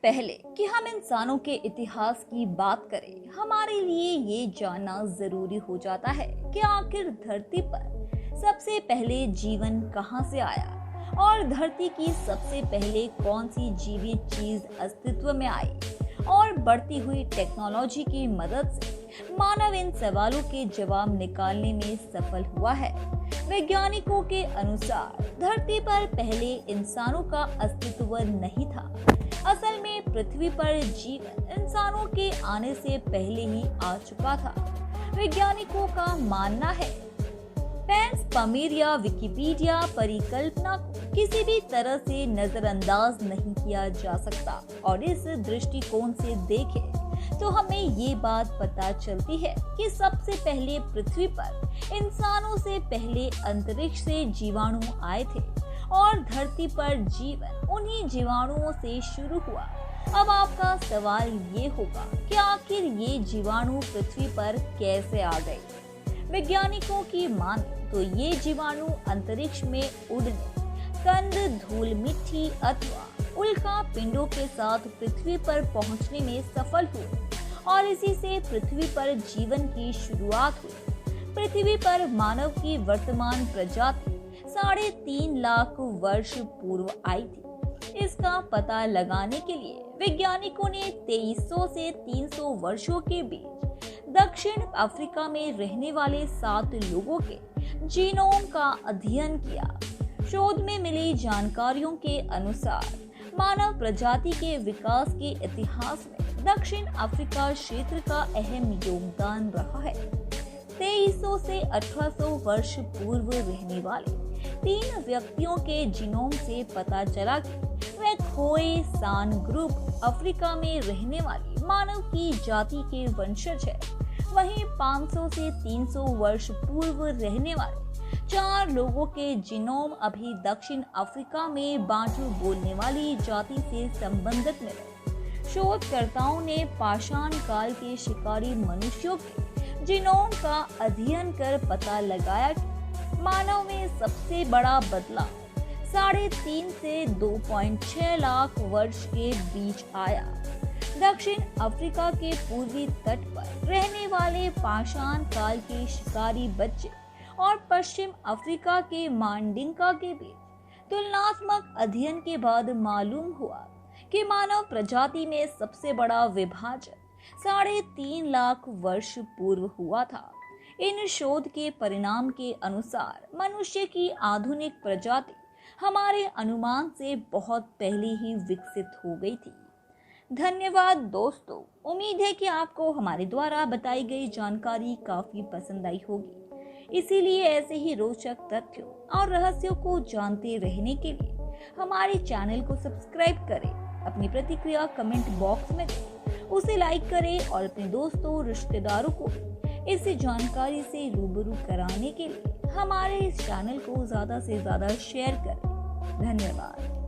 पहले कि हम इंसानों के इतिहास की बात करें, हमारे लिए ये जानना जरूरी हो जाता है कि आखिर धरती पर सबसे पहले जीवन कहां से आया और धरती की सबसे पहले कौन सी जीवित चीज अस्तित्व में आई और बढ़ती हुई टेक्नोलॉजी की मदद से मानव इन सवालों के जवाब निकालने में सफल हुआ है। वैज्ञानिकों के अनुसार धरती पर पहले इंसानों का अस्तित्व नहीं था। असल में पृथ्वी पर जीवन इंसानों के आने से पहले ही आ चुका था। वैज्ञानिकों का मानना है पेंसपर्मिया या विकिपीडिया परिकल्पना को किसी भी तरह से नजरअंदाज नहीं किया जा सकता और इस दृष्टिकोण से देखें तो हमें ये बात पता चलती है कि सबसे पहले पृथ्वी पर इंसानों से पहले अंतरिक्ष से जीवाणु आए थे और धरती पर जीवन उन्हीं जीवाणुओं से शुरू हुआ। अब आपका सवाल ये होगा कि आखिर ये जीवाणु पृथ्वी पर कैसे आ गए। वैज्ञानिकों की माने तो ये जीवाणु अंतरिक्ष में उड़ने, कंद, धूल, मिट्टी अथवा उल्का पिंडों के साथ पृथ्वी पर पहुंचने में सफल हुए और इसी से पृथ्वी पर जीवन की शुरुआत हुई। पृथ्वी पर मानव की वर्तमान प्रजाति 3.5 लाख वर्ष पूर्व आई थी। इसका पता लगाने के लिए वैज्ञानिकों ने 2300 से 300 वर्षों के बीच दक्षिण अफ्रीका में रहने वाले 7 लोगों के जीनोम का अध्ययन किया। शोध में मिली जानकारियों के अनुसार मानव प्रजाति के विकास के इतिहास में दक्षिण अफ्रीका क्षेत्र का अहम योगदान रहा है। 2300 से 1800 वर्ष पूर्व रहने वाले 3 व्यक्तियों के जीनोम से पता चला कि वे खोए-सान ग्रुप अफ्रीका में रहने वाली मानव की जाति के वंशज है। वहीं 500 से 300 वर्ष पूर्व रहने वाले 4 लोगों के जीनोम अभी दक्षिण अफ्रीका में बांटू बोलने वाली जाति से संबंधित मिले। शोधकर्ताओं ने पाषाण काल के शिकारी मनुष्यों के जीनोम का अध्ययन कर पता लगाया कि मानव में सबसे बड़ा बदलाव 3.5 से 2.6 लाख वर्ष के बीच आया। दक्षिण अफ्रीका के पूर्वी तट पर रहने वाले पाषाण काल के शिकारी बच्चे और पश्चिम अफ्रीका के मांडिंका के बीच तुलनात्मक अध्ययन के बाद मालूम हुआ कि मानव प्रजाति में सबसे बड़ा विभाजन 3.5 लाख वर्ष पूर्व हुआ था। इन शोध के परिणाम के अनुसार मनुष्य की आधुनिक प्रजाति हमारे अनुमान से बहुत पहले ही विकसित हो गई थी। धन्यवाद दोस्तों, उम्मीद है कि आपको हमारे द्वारा बताई गई जानकारी काफी पसंद आई होगी। इसीलिए ऐसे ही रोचक तथ्यों और रहस्यों को जानते रहने के लिए हमारे चैनल को सब्सक्राइब करें, अपनी प्रतिक्रिया कमेंट बॉक्स में दें, उसे लाइक करें और अपने दोस्तों रिश्तेदारों को इस जानकारी से रूबरू कराने के लिए हमारे इस चैनल को ज्यादा से ज्यादा शेयर करें। धन्यवाद।